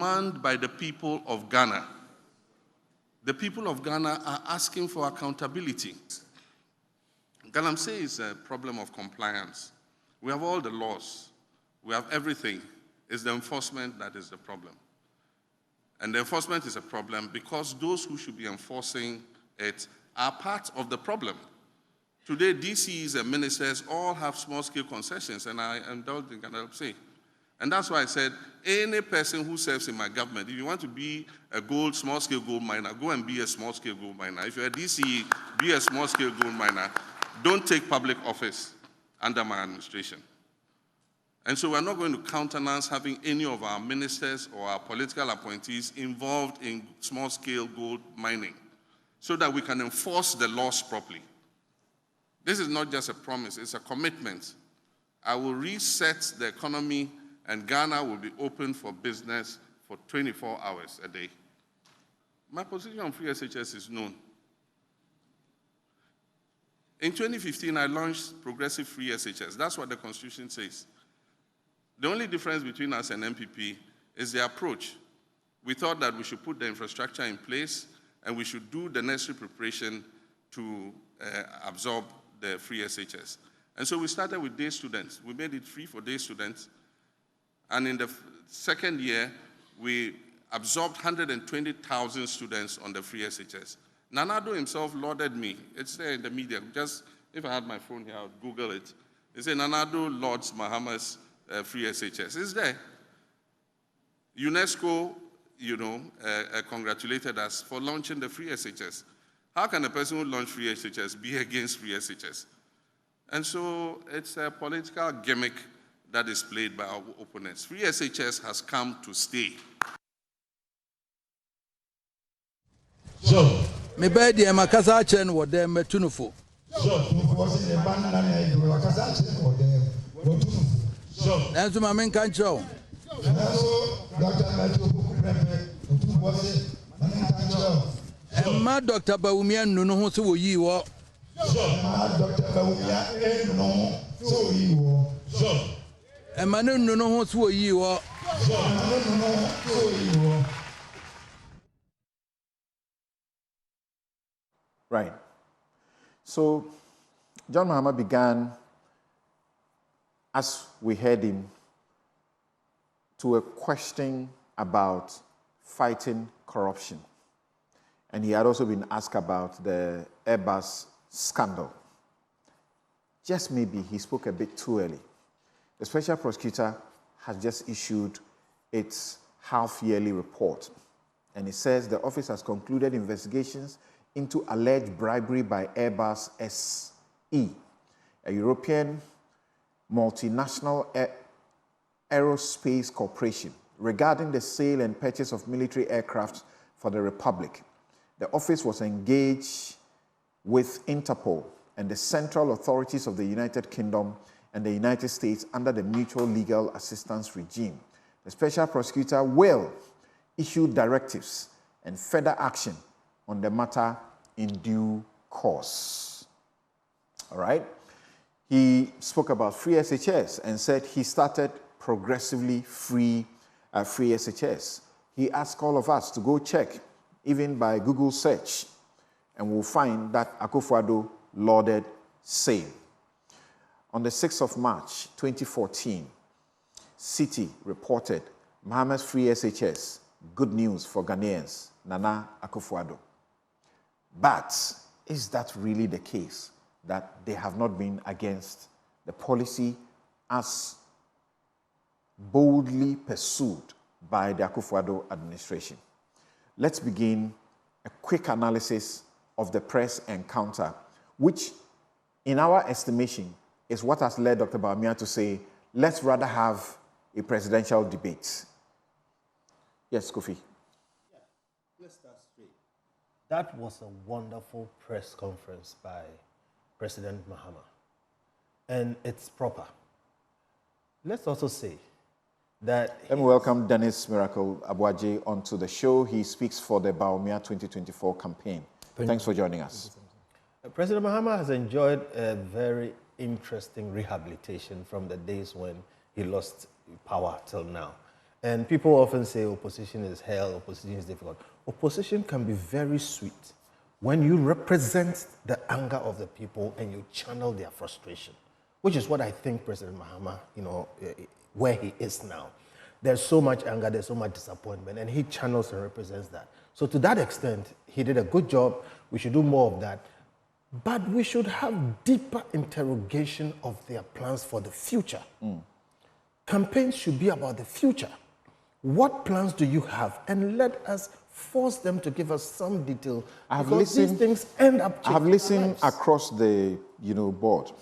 demand by the people of Ghana. The people of Ghana are asking for accountability. Galamsey is a problem of compliance. We have all the laws. We have everything. It's the enforcement that is the problem. And the enforcement is a problem because those who should be enforcing it are part of the problem. Today, DCs and ministers all have small-scale concessions, and I indulge in Galamsey. And that's why I said, any person who serves in my government, if you want to be a small-scale gold miner, go and be a small-scale gold miner. If you're a DCE, be a small-scale gold miner. Don't take public office under my administration. And so we're not going to countenance having any of our ministers or our political appointees involved in small-scale gold mining so that we can enforce the laws properly. This is not just a promise, it's a commitment. I will reset the economy and Ghana will be open for business for 24 hours a day. My position on free SHS is known. In 2015, I launched Progressive Free SHS. That's what the Constitution says. The only difference between us and MPP is the approach. We thought that we should put the infrastructure in place and we should do the necessary preparation to absorb the free SHS. And so we started with day students. We made it free for day students. And in the second year, we absorbed 120,000 students on the free SHS. Nanado himself lauded me. It's there in the media. Just, if I had my phone here, I would Google it. They say Nanado lauds Mahama's free SHS. It's there. UNESCO, congratulated us for launching the free SHS. How can a person who launched free SHS be against free SHS? And so it's a political gimmick that is played by our opponents. Free SHS has come to stay. So, me be the makasa chen wo dem tunufo. Nanso ma men kan chiro. Emma Dr. Bawumia nunu ho se wo yi wo. Emma nunu ho se wo yi wo. Right. So, John Mahama began, as we heard him, to a question about fighting corruption. And he had also been asked about the Airbus scandal. Just maybe he spoke a bit too early. The special prosecutor has just issued its half-yearly report. And it says the office has concluded investigations into alleged bribery by Airbus SE, a European multinational aerospace corporation, regarding the sale and purchase of military aircraft for the Republic. The office was engaged with Interpol and the central authorities of the United Kingdom and the United States under the Mutual Legal Assistance Regime. The special prosecutor will issue directives and further action on the matter in due course. All right? He spoke about free SHS and said he started progressively free SHS. He asked all of us to go check, even by Google search, and we'll find that Akufo-Addo lauded same. On the 6th of March, 2014, City reported Mahama's free SHS, good news for Ghanaians, Nana Akufo-Addo. But is that really the case, that they have not been against the policy as boldly pursued by the Akufo-Addo administration? Let's begin a quick analysis of the press encounter, which, in our estimation, is what has led Dr. Bawumia to say, let's rather have a presidential debate. Yes, Kofi. Yeah, let's start straight. That was a wonderful press conference by President Mahama, and it's proper. Let's also say that... Let me welcome Dennis Miracle Abuaje onto the show. He speaks for the Bawumia 2024 campaign. Thanks for joining us. President Mahama has enjoyed a very interesting rehabilitation from the days when he lost power till now. And people often say opposition is hell, opposition is difficult. Opposition can be very sweet when you represent the anger of the people and you channel their frustration, which is what I think President Mahama, where he is now. There's so much anger, there's so much disappointment, and he channels and represents that. So to that extent, he did a good job. We should do more of that. But we should have deeper interrogation of their plans for the future. Campaigns should be about the future. What plans do you have? And let us force them to give us some detail. Because these things end up changing. I have listened across the board.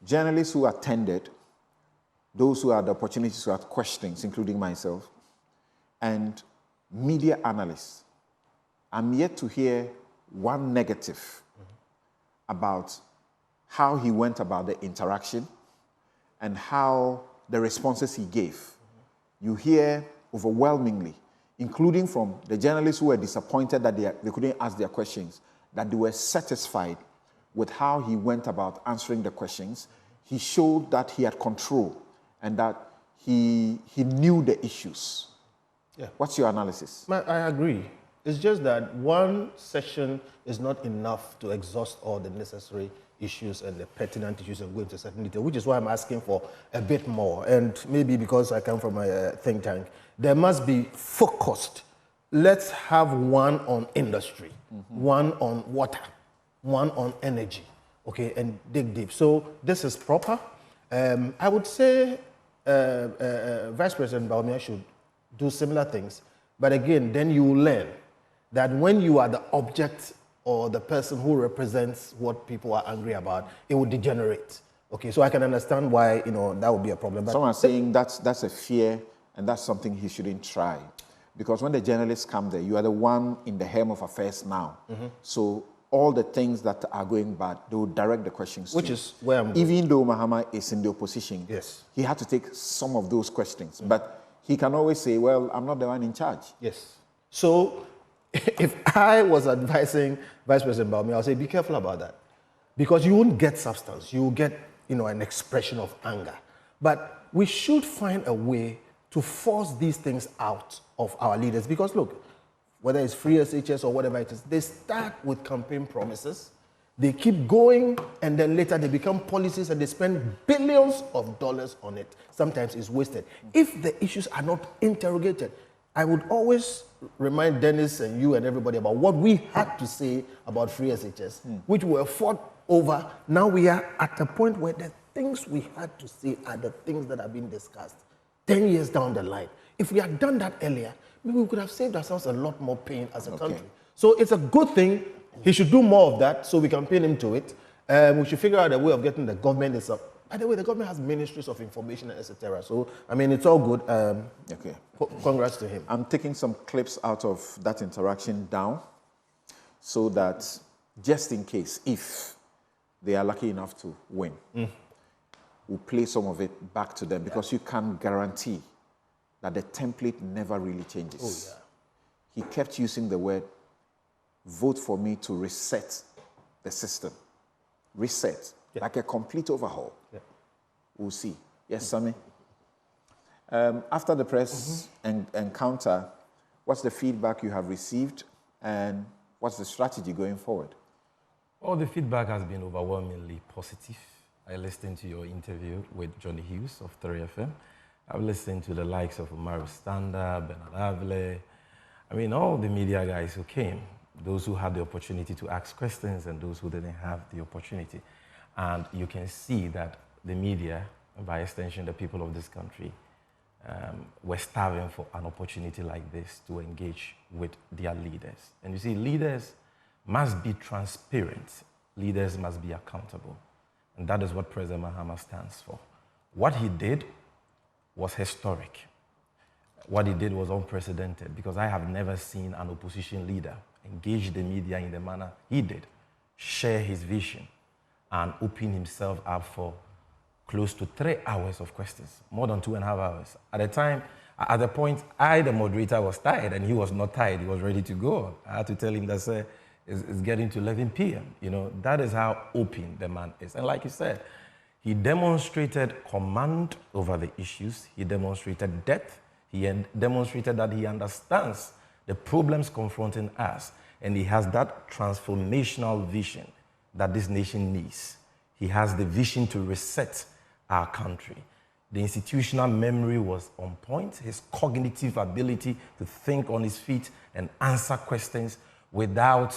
Journalists who attended, those who had the opportunity to ask questions, including myself, and media analysts. I'm yet to hear one negative about how he went about the interaction and how the responses he gave. You hear overwhelmingly, including from the journalists who were disappointed that they couldn't ask their questions, that they were satisfied with how he went about answering the questions. He showed that he had control and that he knew the issues. Yeah. What's your analysis? I agree. It's just that one session is not enough to exhaust all the necessary issues and the pertinent issues and go into certain detail, which is why I'm asking for a bit more. And maybe because I come from a think tank, there must be focused. Let's have one on industry, one on water, one on energy, okay, and dig deep. So this is proper. I would say Vice President Bawumia should do similar things. But again, then you will learn that when you are the object or the person who represents what people are angry about, it will degenerate. Okay, so I can understand why that would be a problem. But someone saying that's a fear and that's something he shouldn't try. Because when the journalists come there, you are the one in the helm of affairs now. So all the things that are going bad, they will direct the questions which to. is where I'm going. Even though Mahama is in the opposition, yes, he had to take some of those questions. But he can always say, well, I'm not the one in charge. Yes. So if I was advising Vice President Bawumia, I'll say, be careful about that. Because you won't get substance. You will get, an expression of anger. But we should find a way to force these things out of our leaders. Because look, whether it's free SHS or whatever it is, they start with campaign promises. They keep going, and then later they become policies and they spend billions of dollars on it. Sometimes it's wasted. If the issues are not interrogated, I would always remind Dennis and you and everybody about what we had to say about free SHS, which were fought over. Now we are at a point where the things we had to say are the things that are being discussed 10 years down the line. If we had done that earlier, maybe we could have saved ourselves a lot more pain as a country. So it's a good thing. He should do more of that so we can pin him to it. We should figure out a way of getting the government this up. By the way, the government has ministries of information, etc. So, it's all good. Congrats to him. I'm taking some clips out of that interaction down so that just in case, if they are lucky enough to win, we'll play some of it back to them because you can guarantee that the template never really changes. Oh, yeah. He kept using the word, vote for me to reset the system. Reset, like a complete overhaul. Yeah. We'll see. Yes, Sammy? After the press encounter, what's the feedback you have received and what's the strategy going forward? Well, the feedback has been overwhelmingly positive. I listened to your interview with Johnny Hughes of 3FM. I've listened to the likes of Mario Standa, Bernard Avle. All the media guys who came, those who had the opportunity to ask questions and those who didn't have the opportunity. And you can see that the media, and by extension the people of this country, were starving for an opportunity like this to engage with their leaders. And you see, leaders must be transparent. Leaders must be accountable. And that is what President Mahama stands for. What he did was historic. What he did was unprecedented because I have never seen an opposition leader engage the media in the manner he did, share his vision, and open himself up for close to 3 hours of questions, more than 2.5 hours. At the point, the moderator, was tired, and he was not tired. He was ready to go. I had to tell him that it's getting to 11 p.m. That is how open the man is. And like you said, he demonstrated command over the issues. He demonstrated depth. He had demonstrated that he understands the problems confronting us, and he has that transformational vision that this nation needs. He has the vision to reset our country. The institutional memory was on point. His cognitive ability to think on his feet and answer questions without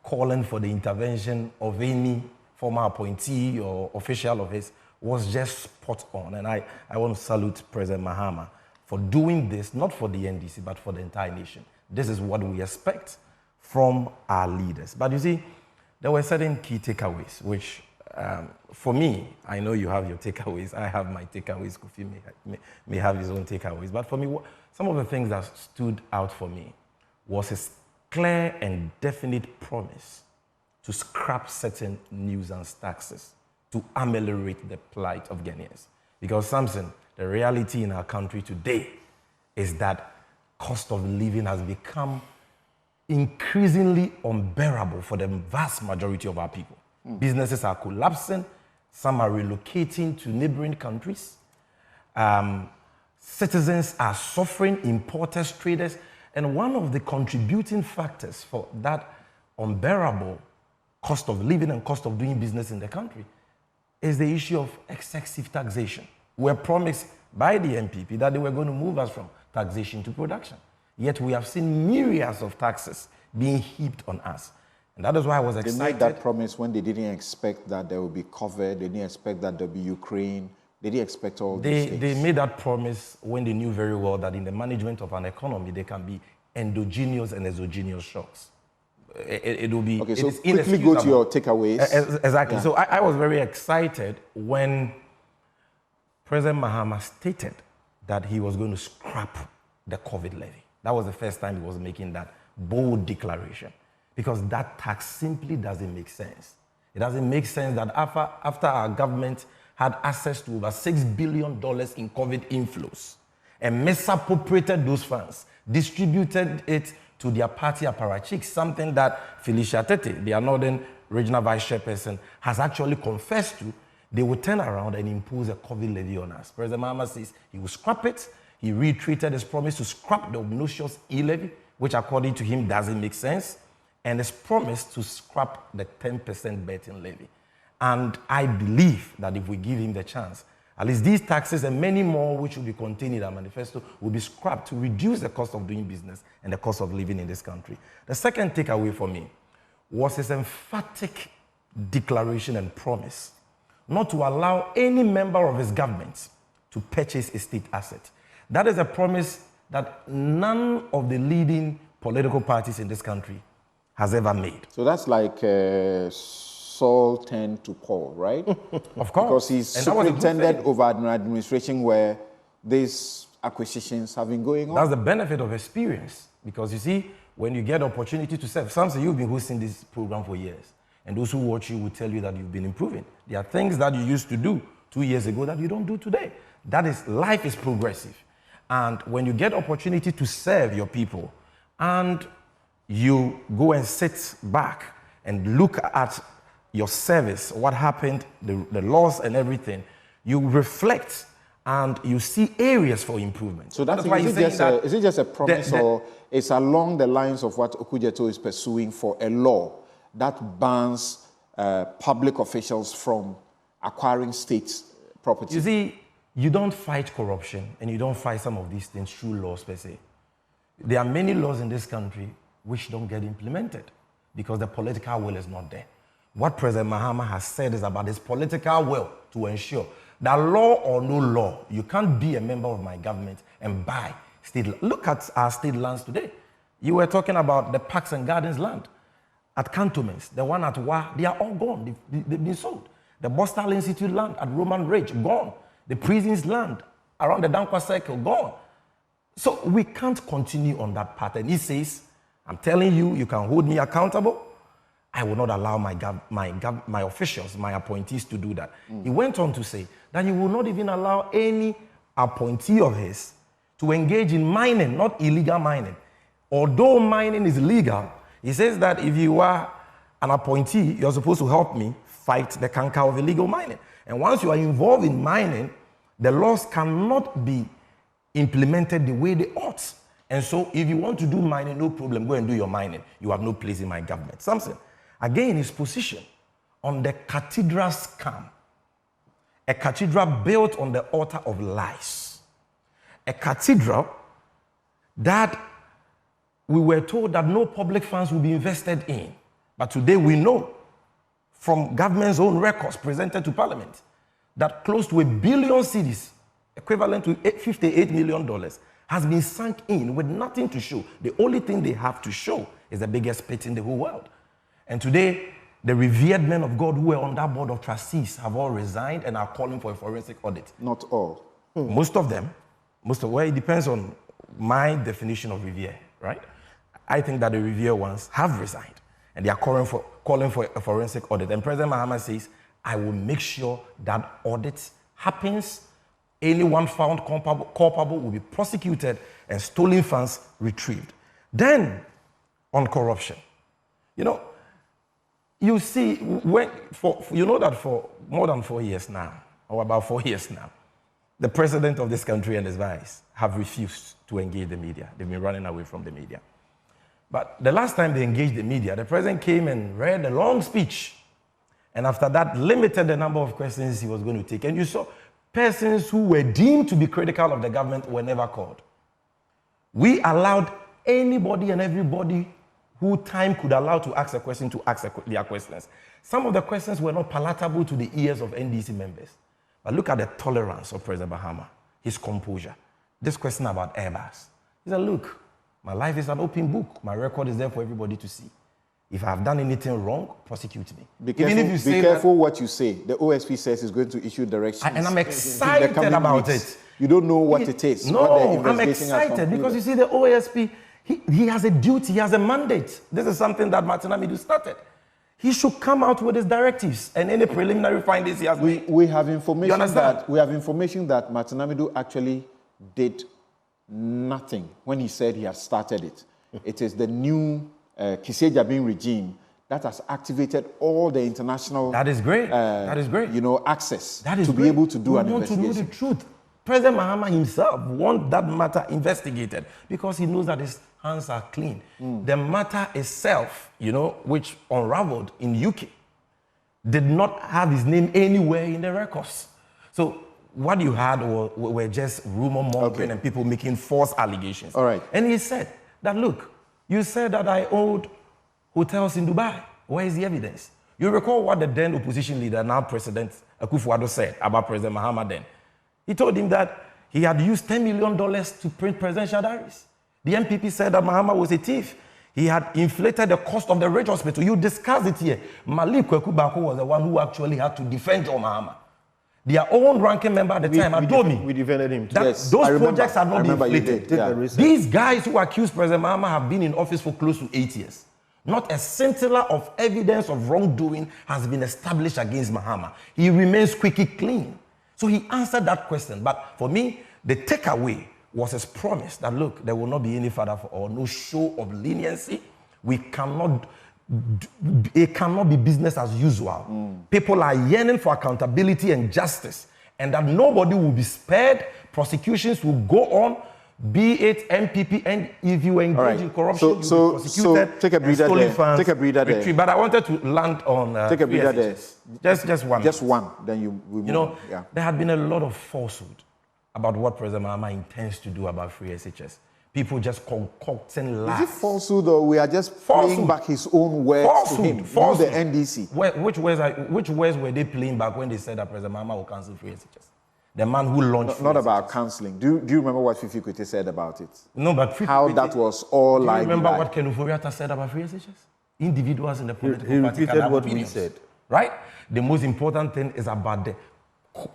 calling for the intervention of any former appointee or official of his was just spot on. And I want to salute President Mahama for doing this, not for the NDC, but for the entire nation. This is what we expect from our leaders. But you see, there were certain key takeaways, which for me, I know you have your takeaways. I have my takeaways. Kofi may have his own takeaways. But for me, some of the things that stood out for me was his clear and definite promise to scrap certain nuisance taxes to ameliorate the plight of Ghanaians. Because, Samson, the reality in our country today is that cost of living has become increasingly unbearable for the vast majority of our people. Businesses are collapsing. Some are relocating to neighboring countries. Citizens are suffering, importers, traders. And one of the contributing factors for that unbearable cost of living and cost of doing business in the country is the issue of excessive taxation. We were promised by the MPP that they were going to move us from taxation to production. Yet we have seen myriads of taxes being heaped on us. And that is why I was excited. They made that promise when they didn't expect that there would be COVID, they didn't expect that there would be Ukraine, they didn't expect all these things. They made that promise when they knew very well that in the management of an economy, there can be endogenous and exogenous shocks. It will be... Okay, so quickly go to your takeaways. Exactly. Yeah. So I was very excited when President Mahama stated that he was going to scrap the COVID levy. That was the first time he was making that bold declaration. Because that tax simply doesn't make sense. It doesn't make sense that after our government had access to over $6 billion in COVID inflows and misappropriated those funds, distributed it to their party apparatchiks, something that Felicia Tete, their Northern Regional Vice Chairperson, has actually confessed to, they will turn around and impose a COVID levy on us. President Mahama says he will scrap it. He retreated his promise to scrap the obnoxious e-levy, which according to him doesn't make sense, and his promise to scrap the 10% betting levy. And I believe that if we give him the chance, at least these taxes and many more which will be contained in our manifesto will be scrapped to reduce the cost of doing business and the cost of living in this country. The second takeaway for me was his emphatic declaration and promise not to allow any member of his government to purchase a state asset. That is a promise that none of the leading political parties in this country has ever made. So that's like Saul turned to Paul, right? Of course. Because he's superintendent over an administration where these acquisitions have been going on. That's the benefit of experience. Because you see, when you get opportunity to serve, Samson, you've been hosting this program for years. And those who watch you will tell you that you've been improving. There are things that you used to do 2 years ago that you don't do today. That is, life is progressive. And when you get opportunity to serve your people and you go and sit back and look at your service, what happened, the laws and everything, you reflect and you see areas for improvement. So that's why is it just a promise or it's along the lines of what Okujeto is pursuing for a law that bans public officials from acquiring state property? You see, you don't fight corruption and you don't fight some of these things through laws per se. There are many laws in this country which don't get implemented because the political will is not there. What President Mahama has said is about his political will to ensure that law or no law, you can't be a member of my government and buy state land. Look at our state lands today. You were talking about the parks and gardens land at cantonments, the one at Wa, they are all gone. They've been sold. The Bostal Institute land at Roman Ridge, gone. The prisons land around the Dankwa Circle, gone. So we can't continue on that path. And he says, I'm telling you, you can hold me accountable. I will not allow my officials, my appointees to do that. He went on to say that he will not even allow any appointee of his to engage in mining, not illegal mining. Although mining is legal, he says that if you are an appointee, you're supposed to help me fight the canker of illegal mining. And once you are involved in mining, the laws cannot be implemented the way they ought. And so if you want to do mining, no problem, go and do your mining. You have no place in my government. Samson, again, his position on the cathedral scam, a cathedral built on the altar of lies, a cathedral that we were told that no public funds will be invested in. But today we know from government's own records presented to Parliament that close to $1 billion cedis, equivalent to $58 million, has been sunk in with nothing to show. The only thing they have to show is the biggest pit in the whole world. And today, the revered men of God who were on that board of trustees have all resigned and are calling for a forensic audit. Not all. Most of them, well, it depends on my definition of revere, right? I think that the revere ones have resigned and they are calling for a forensic audit. And President Mahama says, I will make sure that audit happens. Anyone found culpable will be prosecuted and stolen funds retrieved. Then, on corruption, you see, you know that for more than 4 years now, or about 4 years now, the president of this country and his vice have refused to engage the media. They've been running away from the media. But the last time they engaged the media, the president came and read a long speech. And after that, limited the number of questions he was going to take. And you saw persons who were deemed to be critical of the government were never called. We allowed anybody and everybody who time could allow to ask a question to ask their questions. Some of the questions were not palatable to the ears of NDC members. But look at the tolerance of President Mahama, his composure. This question about Airbus. He said, look, my life is an open book. My record is there for everybody to see. If I have done anything wrong, prosecute me. Be careful what you say. The OSP says it's going to issue directions. And I'm excited about it. You don't know what it is. No, I'm excited because you see the OSP, he has a duty, he has a mandate. This is something that Martin Amidu started. He should come out with his directives and any preliminary findings he has made. We have information that Martin Amidu actually did nothing when he said he had started it. It is the new Kisejabin regime that has activated all the international. That is great. That is great. Access to be able to do an investigation. We want to know the truth. President Mahama himself wants that matter investigated because he knows that his hands are clean. The matter itself, which unraveled in UK, did not have his name anywhere in the records. So what you had were just rumor mongering and people making false allegations. All right. And he said that, look, you said that I owned hotels in Dubai. Where is the evidence? You recall what the then opposition leader, now President Akufo-Addo, said about President Mahama then. He told him that he had used $10 million to print presidential diaries. The MPP said that Mahama was a thief. He had inflated the cost of the Ridge Hospital. You discussed it here. Malik Kweku Bako was the one who actually had to defend John Mahama. Their own ranking member at the time had told me we defended him. that those projects had not been inflated. Yeah. These guys who accused President Mahama have been in office for close to 8 years. Not a scintilla of evidence of wrongdoing has been established against Mahama. He remains squeaky clean. So he answered that question. But for me, the takeaway was his promise that, look, there will not be any further or no show of leniency. It cannot be business as usual. People are yearning for accountability and justice, and that nobody will be spared. Prosecutions will go on, be it MPP, and if you engage in corruption, you'll be prosecuted. So take a breather there. Take a breather there. But I wanted to land on take a breather there. Just one. Just one. Then we move. There had been a lot of falsehood about what President Mahama intends to do about free SHS. People just concocting lies. Is it falsehood or we are just playing back his own words to him? Falsehood. The NDC. Which words were they playing back when they said that President Mahama will cancel free SHS? The man who launched not about cancelling. Do you remember what Fifi Kwete said about it? No, but how that was all like. Do you remember what Ken Ofori-Atta said about free SHS? Individuals in the political party repeated what we said. Right? The most important thing is about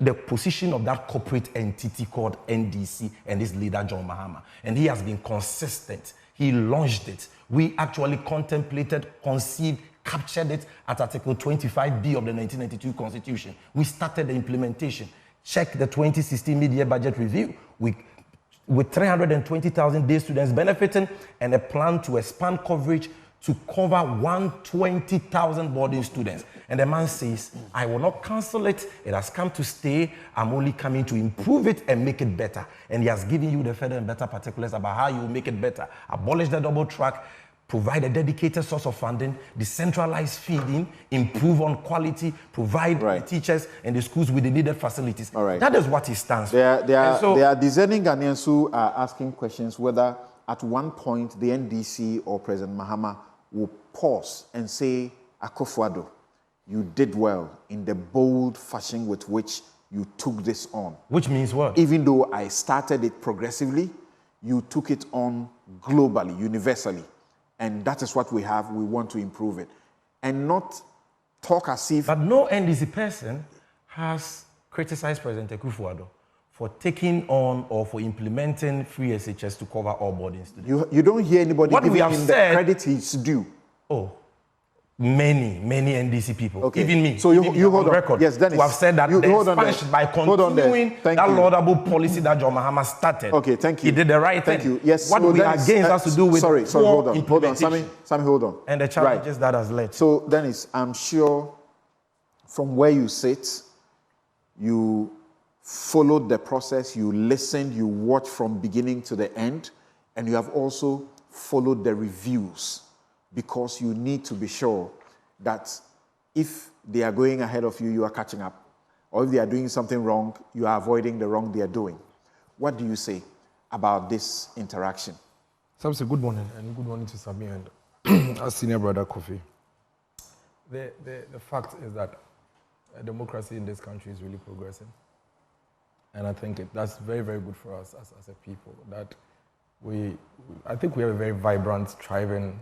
the position of that corporate entity called NDC and his leader, John Mahama. And he has been consistent. He launched it. We actually contemplated, conceived, captured it at Article 25B of the 1992 Constitution. We started the implementation. Check the 2016 mid-year budget review. With 320,000 day students benefiting and a plan to expand coverage to cover 120,000 boarding students. And the man says, I will not cancel it. It has come to stay. I'm only coming to improve it and make it better. And he has given you the further and better particulars about how you make it better. Abolish the double track, provide a dedicated source of funding, decentralize feeding, improve on quality, provide the teachers and the schools with the needed facilities. All right. That is what he stands for. There are discerning Ghanaians who are asking questions whether at one point the NDC or President Mahama will pause and say, Akufo-Addo, you did well in the bold fashion with which you took this on. Which means what? Even though I started it progressively, you took it on globally, universally. And that is what we have. We want to improve it. And not talk as if... But no NDC person has criticized President Akufo-Addo for taking on or for implementing free SHS to cover all boarding students. You don't hear anybody giving him the credit he's due. Oh, many NDC people, okay. Even me. So you hold on. Record, yes, Dennis. who have said that by continuing that laudable policy that John Mahama started. Okay, thank you. He did the right thing. Thank you. Yes. What we are against has to do with sorry, hold on. Sammy, hold on. And the challenges that has led. So, Dennis, I'm sure from where you sit, you followed the process, you listened, you watched from beginning to the end, and you have also followed the reviews, because you need to be sure that if they are going ahead of you, you are catching up. Or if they are doing something wrong, you are avoiding the wrong they are doing. What do you say about this interaction? Samson, good morning, and good morning to Sami and our senior brother Kofi. The fact is that democracy in this country is really progressing. And I think that's very, very good for us as a people. That I think we have a very vibrant, thriving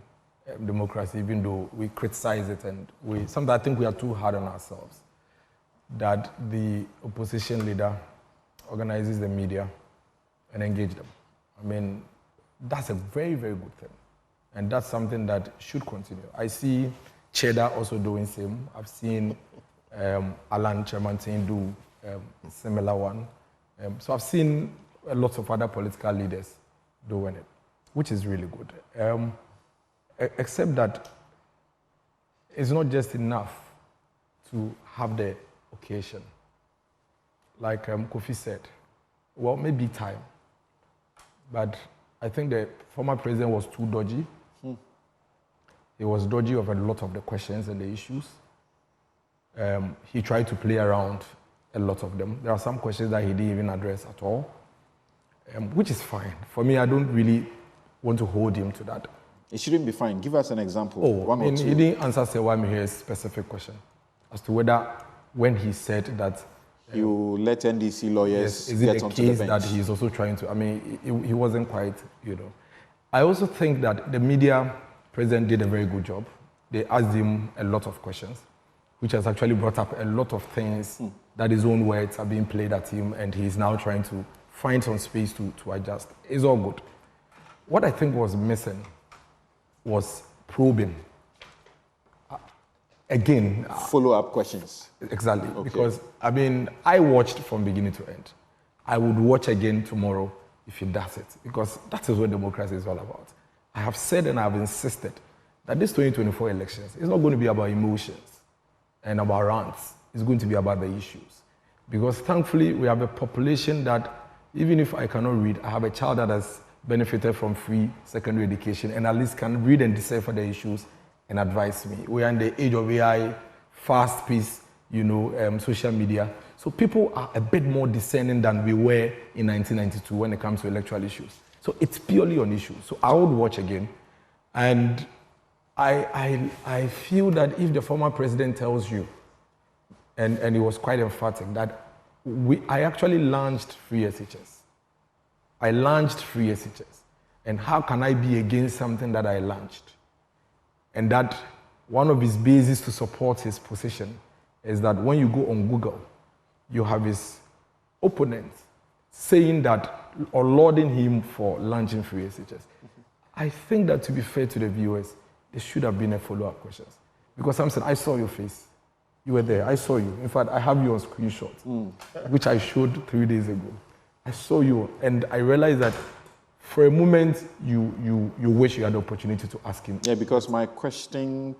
democracy, even though we criticize it and sometimes I think we are too hard on ourselves. That the opposition leader organizes the media and engages them. I mean, that's a very, very good thing. And that's something that should continue. I see Cheddar also doing same. I've seen Alan Chairman do a similar one. So I've seen a lot of other political leaders doing it, which is really good. Except that it's not just enough to have the occasion. Like Kofi said, well, maybe time. But I think the former president was too dodgy. He was dodgy of a lot of the questions and the issues. He tried to play around a lot of them. There are some questions that he didn't even address at all, which is fine. For me, I don't really want to hold him to that. It shouldn't be fine. Give us an example. One or two. He didn't answer Sewamire's specific question as to whether, when he said that you let NDC lawyers is get it onto the bench. Is it a case that he's also trying to, I mean, he wasn't quite, I also think that the media president did a very good job. They asked him a lot of questions, which has actually brought up a lot of things that his own words are being played at him, and he's now trying to find some space to adjust. It's all good. What I think was missing was probing. Again. Follow-up questions. Exactly. Okay. Because, I mean, I watched from beginning to end. I would watch again tomorrow if he does it, because that is what democracy is all about. I have said and I have insisted that this 2024 elections is not going to be about emotions and about rants. It's going to be about the issues. Because thankfully, we have a population that, even if I cannot read, I have a child that has benefited from free secondary education and at least can read and decipher the issues and advise me. We are in the age of AI, fast-paced, social media. So people are a bit more discerning than we were in 1992 when it comes to electoral issues. So it's purely on issues. So I would watch again. And I feel that if the former president tells you, and he was quite emphatic, that I actually launched free SHS. I launched free SHS. And how can I be against something that I launched? And that one of his bases to support his position is that when you go on Google, you have his opponent saying that, or lauding him for launching free SHS. I think that, to be fair to the viewers, there should have been a follow-up question. Because Samson, I saw your face. You were there. I saw you. In fact, I have you on screenshot, which I showed 3 days ago. I saw you, and I realized that for a moment, you wish you had the opportunity to ask him. Yeah, because my question,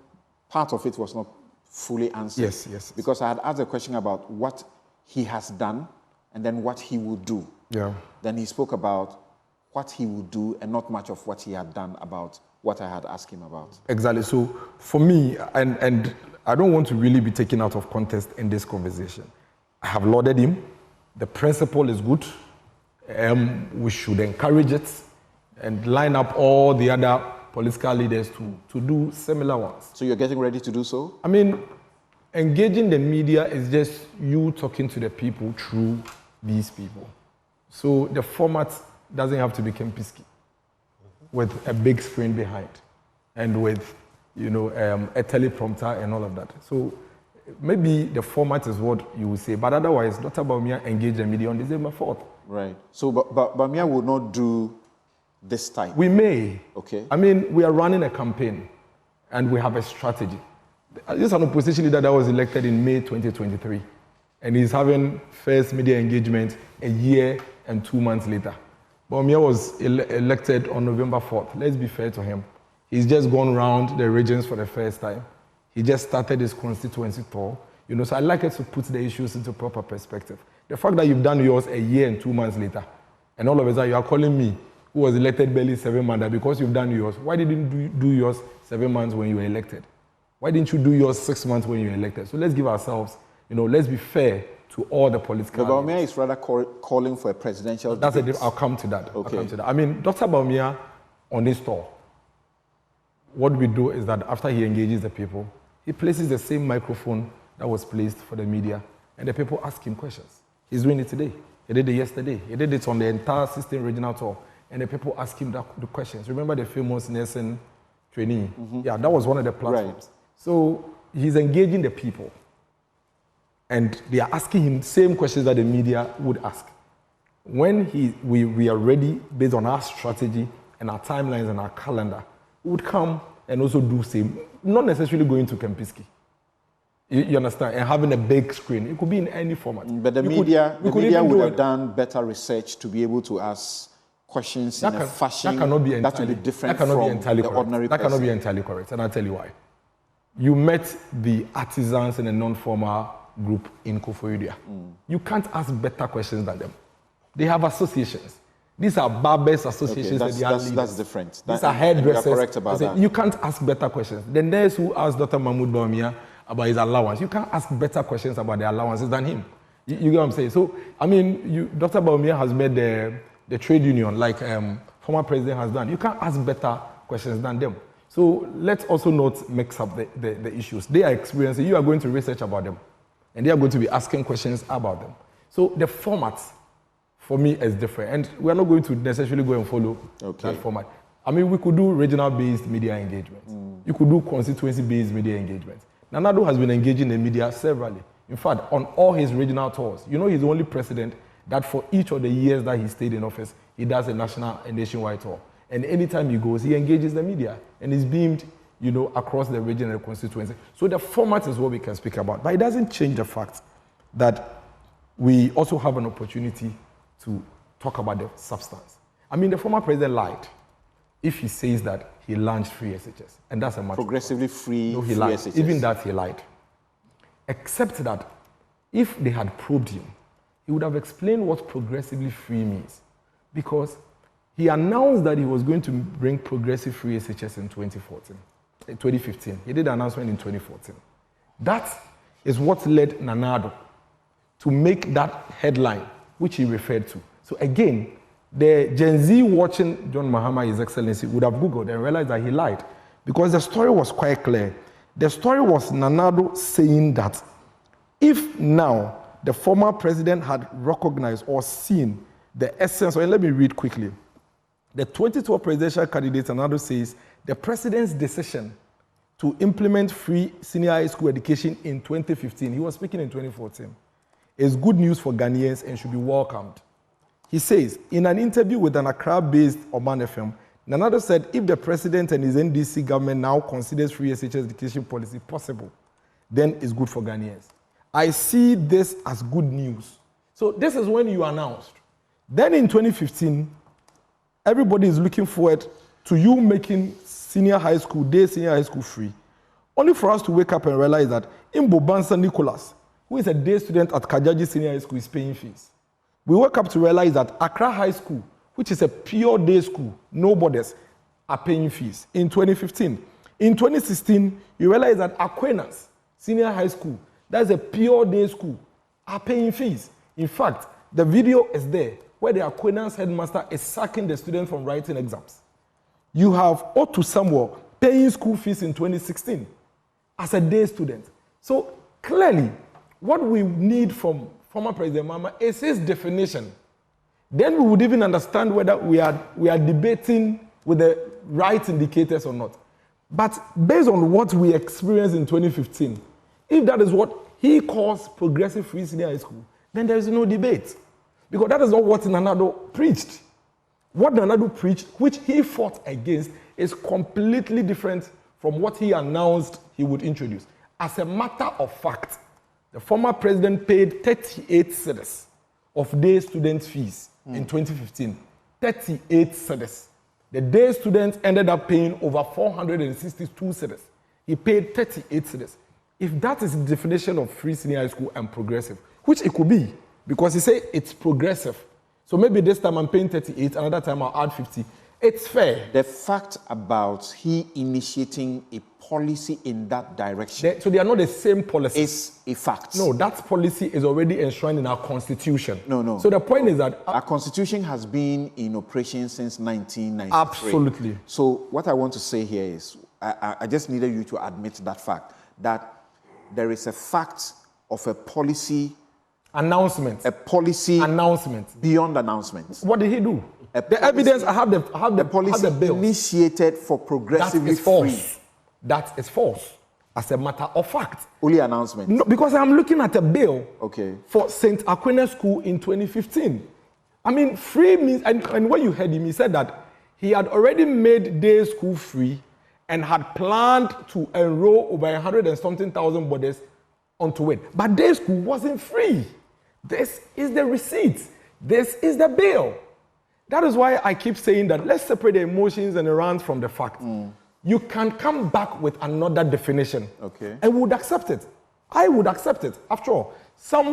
part of it was not fully answered. Yes. Because I had asked a question about what he has done and then what he will do. Yeah. Then he spoke about what he would do and not much of what he had done about what I had asked him about. Exactly. So for me, and I don't want to really be taken out of context in this conversation. I have lauded him. The principle is good. We should encourage it and line up all the other political leaders to do similar ones. So you're getting ready to do so? I mean, engaging the media is just you talking to the people through these people. So the format doesn't have to be Kempinski with a big screen behind and with, a teleprompter and all of that. So maybe the format is what you would say, but otherwise, Dr. Bawumia engaged the media on December 4th. Right. So Bawumia will not do this type? We may. Okay. I mean, we are running a campaign and we have a strategy. This is an opposition leader that was elected in May 2023, and he's having first media engagement a year and 2 months later. Bawumia was elected on November 4th. Let's be fair to him. He's just gone around the regions for the first time. He just started his constituency tour. So I like it to put the issues into proper perspective. The fact that you've done yours a year and 2 months later, and all of a sudden you are calling me, who was elected barely 7 months, because you've done yours. Why didn't you do yours 7 months when you were elected? Why didn't you do yours 6 months when you were elected? So let's give ourselves, let's be fair to all the political. Bawumia is rather calling for a presidential debate. I'll come to that. Okay. I'll come to that. I mean, Dr. Bawumia, on this tour, what we do is that after he engages the people, he places the same microphone that was placed for the media, and the people ask him questions. He's doing it today. He did it yesterday. He did it on the entire 16 regional tour, and the people ask him the questions. Remember the famous nursing trainee? Mm-hmm. Yeah, that was one of the platforms. Right. So he's engaging the people, and they are asking him the same questions that the media would ask. When we are ready, based on our strategy and our timelines and our calendar, we would come and also do same, not necessarily going to Kempinski. You understand? And having a big screen. It could be in any format. But the media would have done better research to be able to ask questions in a fashion that will be different from the ordinary person. That cannot be entirely correct, and I'll tell you why. You met the artisans in a non-formal group in Koforidua. You can't ask better questions than them. They have associations. These are barbers associations. That's different. These are hairdressers. You are correct about that. You can't ask better questions. The nurse who asked Dr. Mahmoud Bawumia about his allowance, you can't ask better questions about the allowances than him. You get what I'm saying? So, I mean, Dr. Bawumia has made the trade union, like former president has done. You can't ask better questions than them. So let's also not mix up the issues. They are experiencing, you are going to research about them, and they are going to be asking questions about them. So the format, for me, is different. And we are not going to necessarily go and follow that format. I mean, we could do regional-based media engagement. You could do constituency-based media engagement. Nanado has been engaging the media severally. In fact, on all his regional tours, he's the only president that for each of the years that he stayed in office, he does a national and nationwide tour. And anytime he goes, he engages the media and is beamed, across the region and the constituency. So the format is what we can speak about. But it doesn't change the fact that we also have an opportunity to talk about the substance. I mean, the former president lied if he says that he launched free SHS. And that's a matter. Progressively free, he lied. SHS. Even that he lied. Except that if they had probed him, he would have explained what progressively free means. Because he announced that he was going to bring progressive free SHS in 2015. He did the announcement in 2014. That is what led Nanado to make that headline, which he referred to. So again, the Gen Z watching John Mahama, His Excellency, would have Googled and realized that he lied. Because the story was quite clear. The story was Nanado saying that if now the former president had recognized or seen the essence, or let me read quickly. The 2012 presidential candidate, Nanado says, the president's decision to implement free senior high school education in 2015, he was speaking in 2014, is good news for Ghanaians and should be welcomed. He says, in an interview with an Accra-based Oman FM, Nanado said if the president and his NDC government now considers free SHS education policy possible, then it's good for Ghanaians. I see this as good news. So this is when you announced. Then in 2015, everybody is looking forward to you making senior high school free, only for us to wake up and realize that Imbo Bansa Nicholas, who is a day student at Kajaji Senior High School, is paying fees. We woke up to realize that Accra High School, which is a pure day school, no borders, are paying fees in 2015. In 2016, you realize that Aquinas Senior High School, that's a pure day school, are paying fees. In fact, the video is there where the Aquinas headmaster is sacking the students from writing exams. You have Otu Samuel paying school fees in 2016 as a day student. So clearly, what we need from former President Mahama is his definition. Then we would even understand whether we are debating with the right indicators or not. But based on what we experienced in 2015, if that is what he calls progressive free senior high school, then there is no debate. Because that is not what Nanado preached. What Nanado preached, which he fought against, is completely different from what he announced he would introduce. As a matter of fact, the former president paid 38 cedis of day student fees in 2015. 38 cedis. The day students ended up paying over 462 cedis. He paid 38 cedis. If that is the definition of free senior high school and progressive, which it could be, because he said it's progressive. So maybe this time I'm paying 38, another time I'll add 50. It's fair. The fact about he initiating a policy in that direction. So they are not the same policy. Is a fact. No, that policy is already enshrined in our constitution. No. So the point is that our constitution has been in operation since 1993. Absolutely. So what I want to say here is, I just needed you to admit that fact, that there is a fact of a policy announcement. A policy announcement beyond announcements. What did he do? The evidence, I have the policy initiated for progressively free. That is false. As a matter of fact. Only announcement. No, because I'm looking at a bill for St. Aquinas School in 2015. I mean, free means, and when you heard him, he said that he had already made day school free and had planned to enroll over 100 and something thousand bodies onto it. But day school wasn't free. This is the receipt. This is the bill. That is why I keep saying that let's separate the emotions and the rants from the fact. You can come back with another definition. And we would accept it. I would accept it. After all,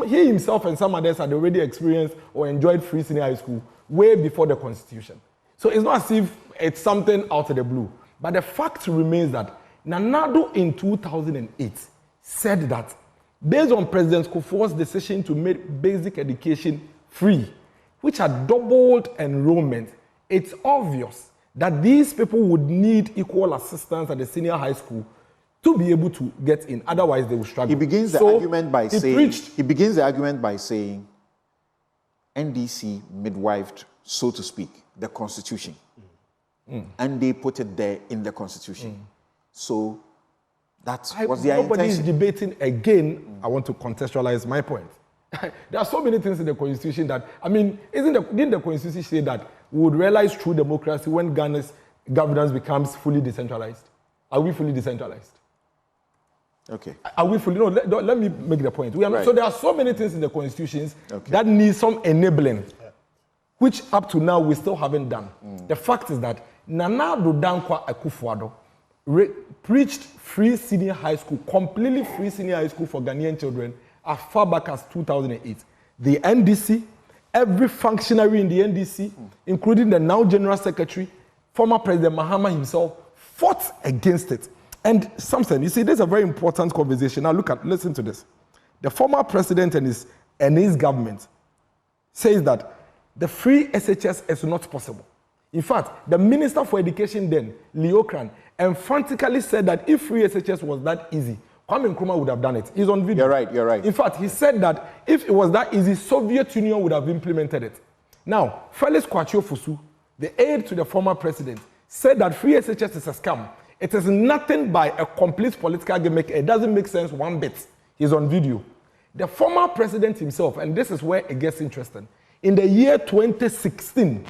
he himself and some others had already experienced or enjoyed free senior high school way before the Constitution. So it's not as if it's something out of the blue. But the fact remains that Nanado in 2008 said that based on President Kufuor's decision to make basic education free, which had doubled enrollment, it's obvious that these people would need equal assistance at the senior high school to be able to get in. Otherwise, they will struggle. He begins the argument by saying NDC midwifed, so to speak, the Constitution. And they put it there in the Constitution. So that was their intention. Nobody is debating again. I want to contextualize my point. There are so many things in the Constitution that, I mean, didn't the Constitution say that we would realize true democracy when Ghana's governance becomes fully decentralized? Are we fully decentralized? Are we fully? No, let me make the point. We are not, so there are so many things in the Constitutions that need some enabling, which up to now we still haven't done. The fact is that Nanado Dankwa Akufo-Addo preached free senior high school, completely free senior high school for Ghanaian children as far back as 2008. The NDC, every functionary in the NDC, including the now General Secretary, former President Mahama himself, fought against it. And something, you see, this is a very important conversation. Now listen to this. The former president and his government says that the free SHS is not possible. In fact, the Minister for Education then, Leo Kran, emphatically said that if free SHS was that easy, Kwame Nkrumah would have done it. He's on video. You're right. In fact, he said that if it was that easy, Soviet Union would have implemented it. Now, Felix Kwachio Fusu, the aide to the former president, said that free SHS is a scam. It is nothing but a complete political gimmick. It doesn't make sense one bit. He's on video. The former president himself, and this is where it gets interesting, in the year 2016,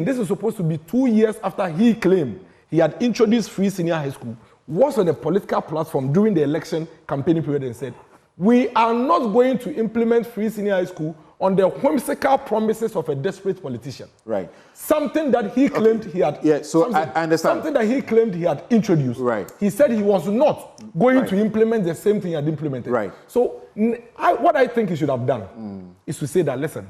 this is supposed to be 2 years after he claimed he had introduced free senior high school, was on a political platform during the election campaigning period and said, we are not going to implement free senior high school on the whimsical promises of a desperate politician. Right. Something that he claimed he had. Yeah, so I understand. Something that he claimed he had introduced. Right. He said he was not going to implement the same thing he had implemented. Right. So what I think he should have done is to say that, listen,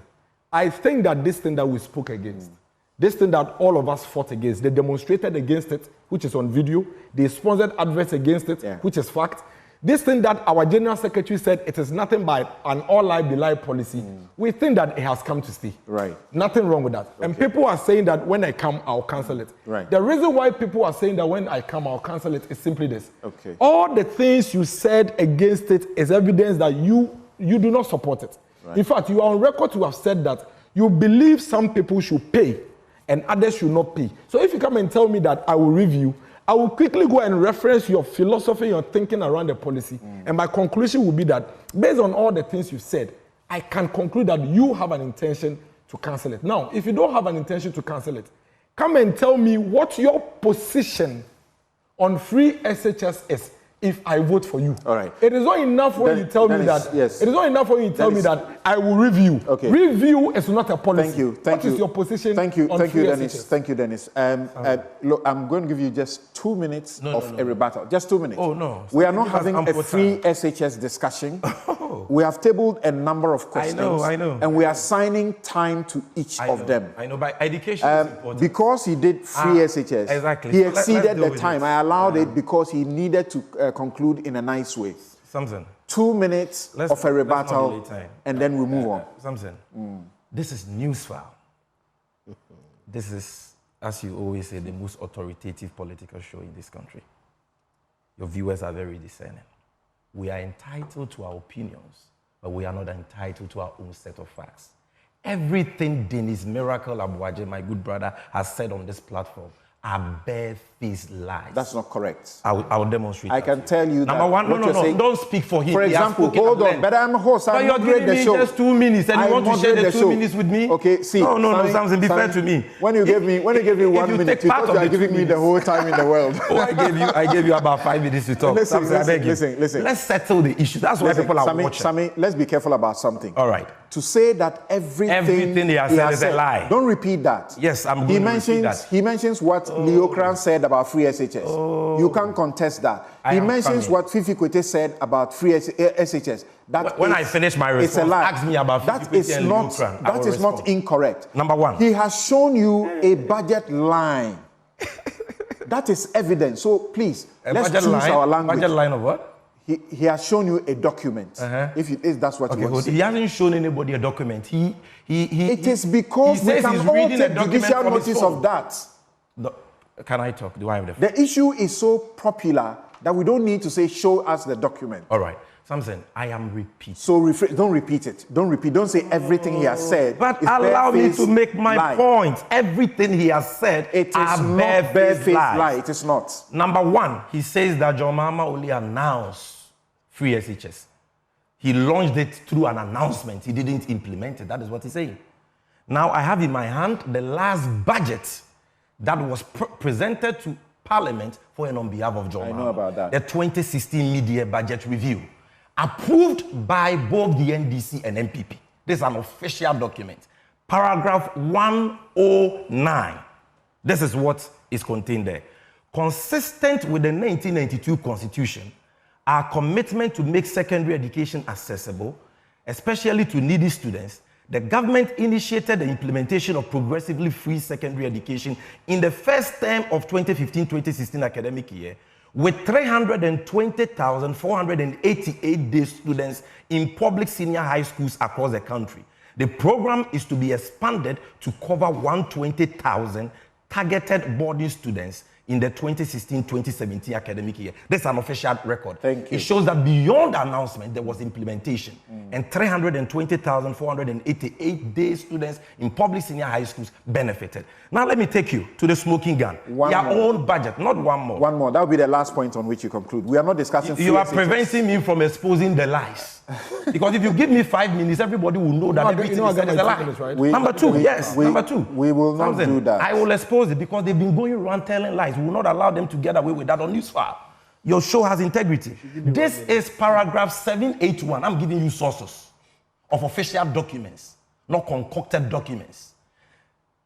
I think that this thing that we spoke against, this thing that all of us fought against, they demonstrated against it, which is on video, they sponsored adverts against it, which is fact. This thing that our General Secretary said, it is nothing but an all-lie be-lie policy. We think that it has come to stay. Right. Nothing wrong with that. Okay. And people are saying that when I come, I'll cancel it. Right. The reason why people are saying that when I come, I'll cancel it is simply this. Okay. All the things you said against it is evidence that you do not support it. Right. In fact, you are on record to have said that you believe some people should pay and others should not pay. So if you come and tell me that I will review, I will quickly go and reference your philosophy, your thinking around the policy. And my conclusion will be that, based on all the things you said, I can conclude that you have an intention to cancel it. Now, if you don't have an intention to cancel it, come and tell me what your position on free SHS is if I vote for you. All right. It is not enough when you tell me that. Yes. It is not enough when you tell me that I will review. Okay. Review is not a policy. Thank you. What is your position? Thank you, on Dennis. SHS? Thank you, Dennis. Look, I'm going to give you just 2 minutes of a rebuttal. Just 2 minutes. Oh no. We are not having a free SHS discussion. We have tabled a number of questions. I know. And we are assigning time to each of them. I know, but education is important. Because he did free SHS, exactly. He So exceeded let's the time. I allowed it because he needed to conclude in a nice way. Samson. 2 minutes of a rebuttal, and then we move on. Samson, this is Newsfile. This is, as you always say, the most authoritative political show in this country. Your viewers are very discerning. We are entitled to our opinions, but we are not entitled to our own set of facts. Everything Dennis Miracle Abuaje, my good brother, has said on this platform are bare-faced lies. That's not correct. I will demonstrate. I can tell you Number one, no, don't speak for him. For example, hold on, but I'm a host. But you're giving me just 2 minutes, and you want to share the 2 minutes with me? Okay, see. No, Samson, be fair to me. When you gave me 1 minute, you thought you were giving me the whole time in the world. Oh, I gave you about 5 minutes to talk. Listen, Samson, I beg you. Listen. Let's settle the issue. That's why people are watching. Sammy, let's be careful about something. All right. To say that everything he has said is a lie. Don't repeat that. Yes, I'm going to repeat that. He mentions what Leo Kran said about free SHS. You can't contest that. He mentions what Fifi Kwete said about free SHS. When I finish my response, ask me about Fifi Kwete and Leo Kran. That is not incorrect. Number one. He has shown you a budget line. That is evidence. So please, let's choose our language. Budget line of what? He has shown you a document. If that's what you want to say. He hasn't shown anybody a document. It is because we can all take judicial notice of that. Can I talk? Do I have the floor? The issue is so popular that we don't need to say, show us the document. All right. Samson, I am repeating. So don't repeat it. Don't say everything he has said. But allow me to make my point. Everything he has said is not bare-faced lie. It is not. Number one, he says that John Mahama only announced free SHS. He launched it through an announcement. He didn't implement it. That is what he's saying. Now, I have in my hand the last budget that was presented to Parliament for and on behalf of John Mahama. I know about that. The 2016 Mid-Year Budget Review, approved by both the NDC and MPP. This is an official document. Paragraph 109. This is what is contained there. Consistent with the 1992 Constitution, our commitment to make secondary education accessible, especially to needy students, the government initiated the implementation of progressively free secondary education in the first term of 2015-2016 academic year, with 320,488 day students in public senior high schools across the country. The program is to be expanded to cover 120,000 targeted boarding students in the 2016-2017 academic year. That's an official record. Thank you. It shows that beyond the announcement, there was implementation. And 320,488 day students in public senior high schools benefited. Now let me take you to the smoking gun. Your own budget, not one more. One more. That will be the last point on which you conclude. We are not discussing free You are SHS. preventing me from exposing the lies. Because if you give me 5 minutes, everybody will know that everything is said is a lie. Minutes, right? Number two. We will not do that. I will expose it because they've been going around telling lies. We will not allow them to get away with that on Newsfile. Your show has integrity. This is paragraph 781. I'm giving you sources of official documents. not concocted documents.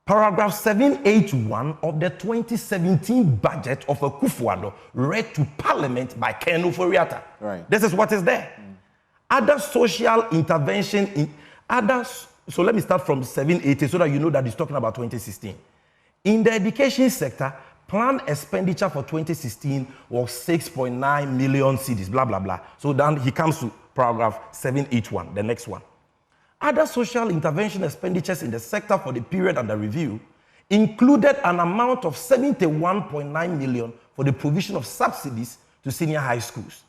Paragraph 781 of the 2017 budget of Akufo-Addo read to Parliament by Ken Ofori-Atta. Right. This is what is there. Other social intervention in others. So let me start from 780 so that you know that he's talking about 2016. In the education sector, planned expenditure for 2016 was 6.9 million cedis, blah, blah, blah. So then he comes to paragraph 781, the next one. Other social intervention expenditures in the sector for the period under review included an amount of 71.9 million for the provision of subsidies to senior high schools,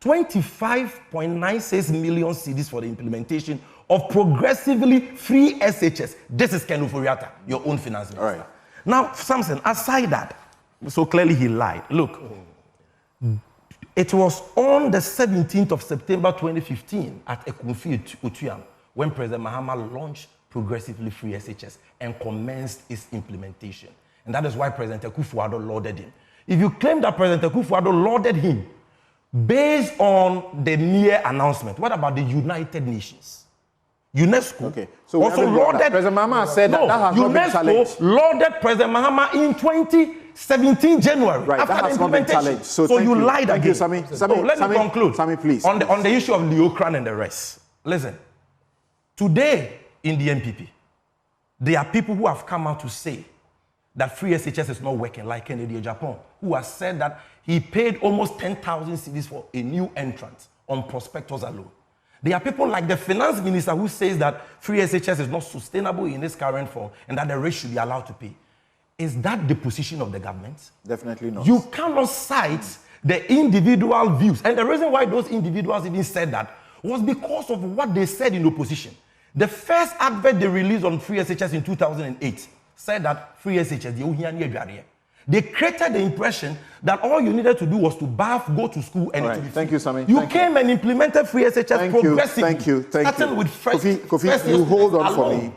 25.96 million cedis for the implementation of progressively free SHS. This is Ken Ofori-Atta, your own finance minister. All right. Now, Samson, aside that, so clearly he lied. Look, it was on the 17th of September 2015 at Ekunfi Otuam when President Mahama launched progressively free SHS and commenced its implementation. And that is why President Akufo-Addo lauded him. If you claim that President Akufo-Addo lauded him based on the mere announcement, what about the United Nations? UNESCO also lauded. President Mahama said that has not been challenged. UNESCO lauded President Mahama in 2017 January right, after that the has not been implementation. challenged. So you lied again. Thank you, Sami. Let me conclude. Sami, please. On the issue of Leo Kran and the rest. Listen, today in the NPP, there are people who have come out to say that free SHS is not working, like Kennedy Japan, who has said that he paid almost 10,000 cedis for a new entrant on prospectus alone. There are people like the finance minister who says that free SHS is not sustainable in its current form and that the rate should be allowed to pay. Is that the position of the government? Definitely not. You cannot cite the individual views. And the reason why those individuals even said that was because of what they said in opposition. The first advert they released on free SHS in 2008 said that free SHS, they created the impression that all you needed to do was to bath, go to school, and right. it would be Thank you, Sami. You came and implemented free SHS progressively. Thank you. Starting with Kofi, you hold on for me.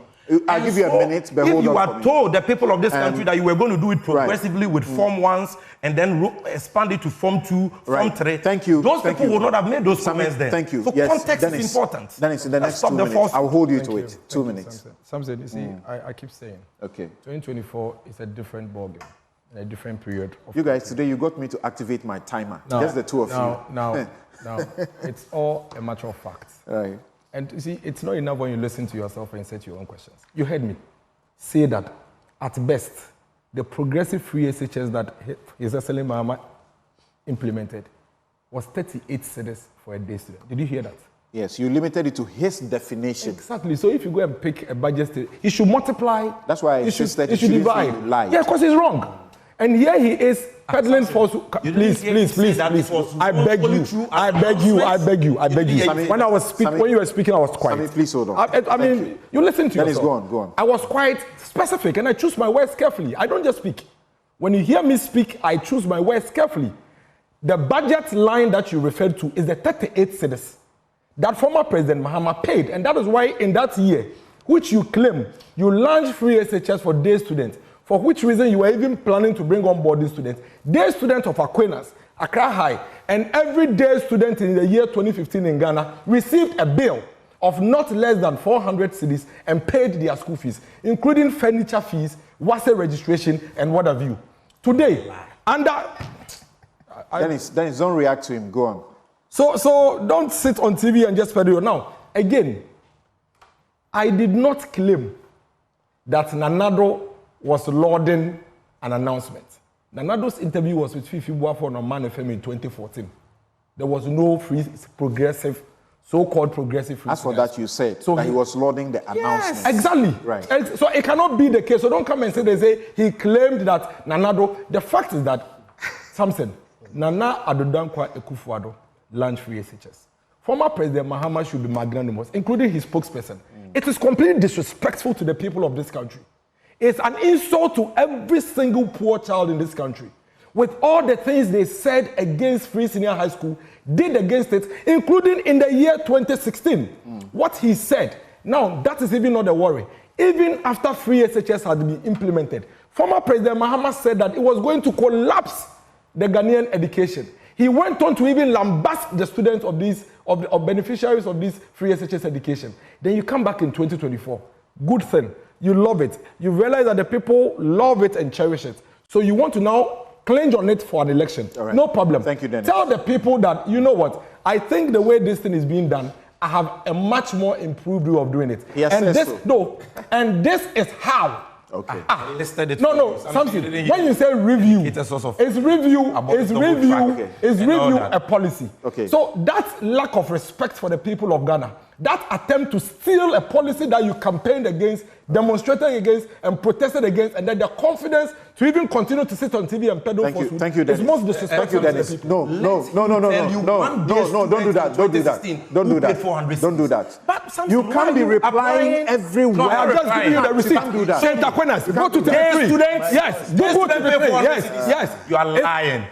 I'll give you a minute, but hold on for me. If you had told the people of this country that you were going to do it progressively with Form 1s and then expand it to Form 2, Form 3, thank you. Those people would not have made those comments then. Thank you. So yes, context Dennis, is important. Dennis, in the next 2 minutes, I'll hold you to it. 2 minutes. Samson, you see, I keep saying, okay, 2024 is a different ballgame. In a different period. You guys, today you got me to activate my timer. Just the two of you. Now, it's all a matter of fact. Right. And you see, it's not enough when you listen to yourself and set your own questions. You heard me say that, at best, the progressive free SHS that His Excellency Mahama implemented was 38 cedis for a day student. Did you hear that? Yes, you limited it to his definition. Exactly. So if you go and pick a budget, he should multiply. That's why I insisted he should divide. Yeah, because he's wrong. And here he is peddling false. Please. I beg you. Sami, when you were speaking, I was quiet. Sami, please hold on. I mean, you listen to yourself. Go on. I was quite specific, and I choose my words carefully. I don't just speak. When you hear me speak, I choose my words carefully. The budget line that you referred to is the 38 cedis that former President Mahama paid, and that is why in that year, which you claim, you launched free SHS for day students, for which reason you were even planning to bring on boarding students. Day students of Aquinas, Accra High, and every day student in the year 2015 in Ghana received a bill of not less than 400 cedis and paid their school fees, including furniture fees, WASE registration, and what have you. Today, under... Dennis, don't react to him. Go on. So don't sit on TV and just peddle. Now, again, I did not claim that Nanado was lauding an announcement. Nanado's interview was with Fifi Boafo on Man FM in 2014. There was no progressive, so-called progressive free. As for that, you said that he was lauding the announcement. Yes, exactly. Right. So it cannot be the case. So don't come and say he claimed that Nanado. The fact is that, Samson, Nana Adodankwa Akufo-Addo launched free SHS. Former President Mahama should be magnanimous, including his spokesperson. It is completely disrespectful to the people of this country. It's an insult to every single poor child in this country. With all the things they said against free senior high school, did against it, including in the year 2016. What he said, now that is even not a worry. Even after free SHS had been implemented, former President Mahama said that it was going to collapse the Ghanaian education. He went on to even lambast the students of beneficiaries of this free SHS education. Then you come back in 2024. good thing. You love it. You realize that the people love it and cherish it. So you want to now clinch on it for an election. All right. No problem. Thank you, Dennis. Tell the people that, you know what, I think the way this thing is being done, I have a much more improved way of doing it. Yes, and this, so. no, and this is how. Okay. Listed it. No, something. When you say review, It's a source of it's review, it's double review, track. Okay. it's And all review that. a policy. Okay. So that lack of respect for the people of Ghana, that attempt to steal a policy that you campaigned against, demonstrated against, and protested against, and then the confidence to even continue to sit on TV and peddle falsehood Thank you, is Dennis. most disrespectful Thank you, to the Dennis. people. No, don't do that. Don't do that. Don't do that. Don't do that. But Samson, You why can't be are you replying applying- every word. No, I'm just giving you the receipt. You can't do that. Saint Aquinas, go to do that. 33. Students- Yes, These go to students pay 33. 400 Yes, cedis. yes. You are lying.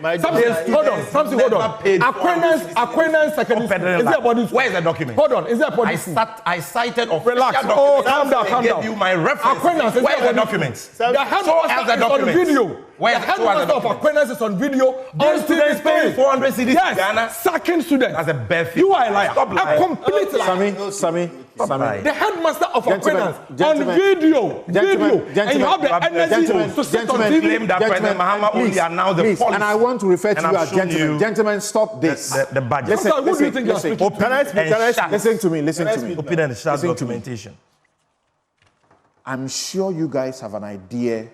Hold on, something, hold on. Aquinas secondary school. Is there a body school? Where is the document? Hold on, is there a body school? I cited official Relax. documents. Oh, calm down, I calm gave down. you my reference. Aquinas, is Where there is the a documents? The headmaster is on video. Where The show us the headmaster of documents. Aquinas is on video. These students paying 400 cedis Yes, in Ghana. sacking students. That's a bad thing. You are a liar. Stop A lying. complete liar. Sammy. The headmaster of Gentlemen, Aquinas on gentlemen, video, and you have the energy to sit on TV. Claim that President Mahama only announced the policy. And I want to refer to And you I'm as showing gentlemen. you Gentlemen, stop this. the budget. Listen, Who do you listen, think you're listen. speaking to? Can I speak? Can I speak? Listen to me. Listen to me. Open and shut Listen to me. documentation. I'm sure you guys have an idea.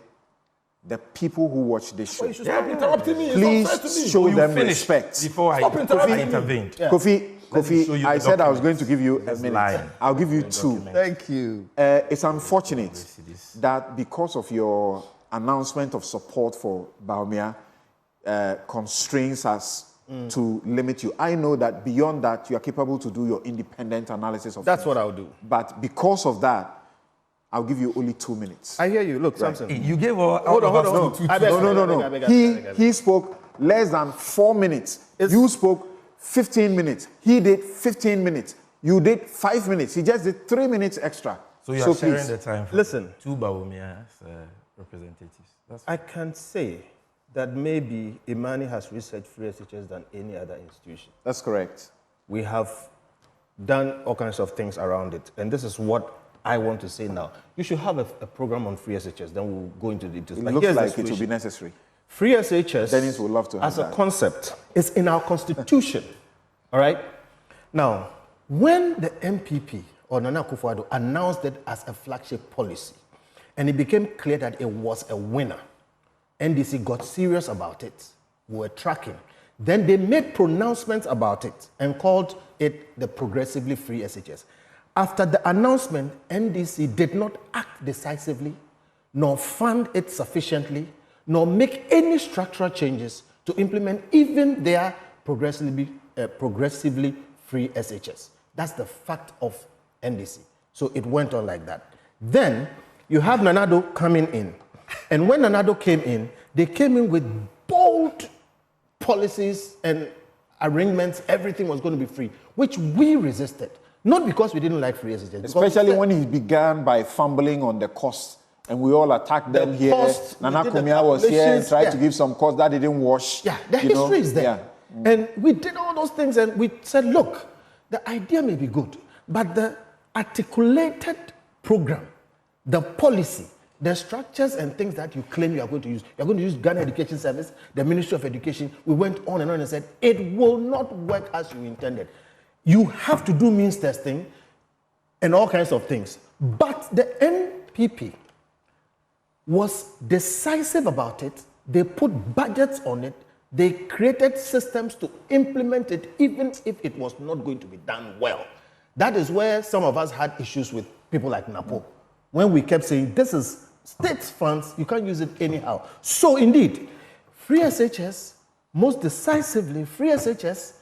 The people who watch this show, You should stop interrupting me. It's unfair to please me. show You them finished respect. before Stop interrupting me. intervened. Kofi, show you I the said I was documents. going to give you a Just minute. lying. I'll give you two. Thank you. It's unfortunate that because of your announcement of support for Bawumia constrains us to limit you. I know that beyond that, you are capable to do your independent analysis of That's things. what I'll do. But because of that, I'll give you only 2 minutes. I hear you. Look, Samson. You gave all Hold on. I beg, No. I beg. He spoke less than 4 minutes. You spoke 15 minutes. He did 15 minutes. You did 5 minutes. He just did 3 minutes extra. So you are sharing please. the time for Listen. two Bawumia's representatives. That's I can say that maybe Imani has researched free SHS than any other institution. That's correct. We have done all kinds of things around it. And this is what I want to say now. You should have a program on free SHS, then we'll go into the details. It But looks here's the like it will be situation. necessary. Free SHS, Dennis would love to have as a that. concept, is in our constitution. All right? Now, when the MPP or Nana Akufo-Addo announced it as a flagship policy, and it became clear that it was a winner, NDC got serious about it. We were tracking. Then they made pronouncements about it and called it the progressively free SHS. After the announcement, NDC did not act decisively, nor fund it sufficiently, nor make any structural changes to implement even their progressively free SHS. That's the fact of NDC. So it went on like that. Then you have Nanado coming in. And when Nanado came in, they came in with bold policies and arrangements. Everything was going to be free, which we resisted. Not because we didn't like free SHS. Especially when he began by fumbling on the costs. And we all attacked them here. cost, Nana we did the Kumia was here and calculations, tried yeah. to give some costs that didn't wash. Yeah, the you know. history is there. Yeah. And we did all those things and we said, look, the idea may be good, but the articulated program, the policy, the structures and things that you claim you are going to use, you're going to use Ghana Education Service, the Ministry of Education. We went on and said, it will not work as you intended. You have to do means testing and all kinds of things. But the NPP was decisive about it. They put budgets on it. They created systems to implement it, even if it was not going to be done well. That is where some of us had issues with people like Napo, when we kept saying, this is state funds, you can't use it anyhow. So indeed, free SHS, most decisively, free SHS,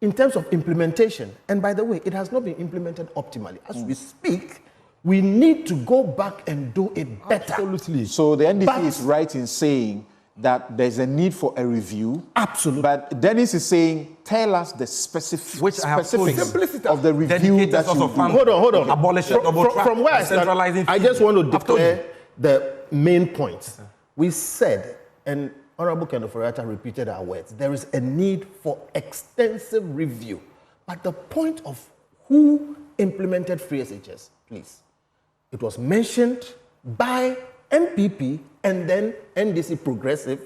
in terms of implementation, and by the way, it has not been implemented optimally. As we speak, we need to go back and do it better. Absolutely. So the NDC But- is right in saying that there's a need for a review. Absolutely. But Dennis is saying, tell us the specifics Which I have told you. specifics of the review Dedicated that source you of do. funds. Hold on. Abolish it, double track, From where I stand, centralizing I fees. just want to I've told you. declare the main points. We said, and Honorable Kenneth Foriata repeated our words, there is a need for extensive review. But the point of who implemented free SHS, please, It was mentioned by MPP and then NDC Progressive,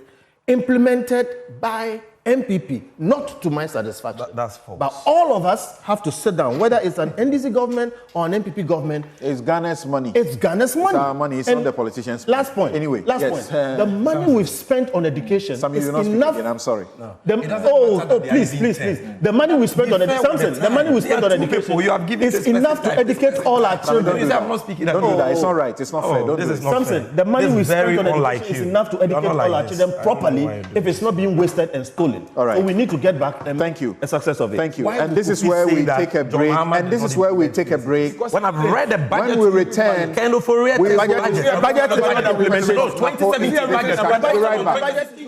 implemented by MPP, not to my satisfaction. That's false. But all of us have to sit down, whether it's an NDC government or an MPP government. It's Ghana's money. It's Ghana's money. It's our money. It's not the politicians' Last point. Anyway, last yes. point. The money we've spent on education is enough. Again, I'm sorry. No. Please. The money we spent on education, the money we spent on education is enough to educate all our children. I'm not speaking. Don't do that. It's not right. It's not fair. Don't do it. Samson, the money we spent on education is enough to educate all our children properly if it's not being wasted and stolen. All right. So we need to get back and thank you. A success of it. Thank you. And this is where we take a break. And this is where we take a break. When I've read the budget, when we return, budget implementation. 2017 budget. We'll be right back.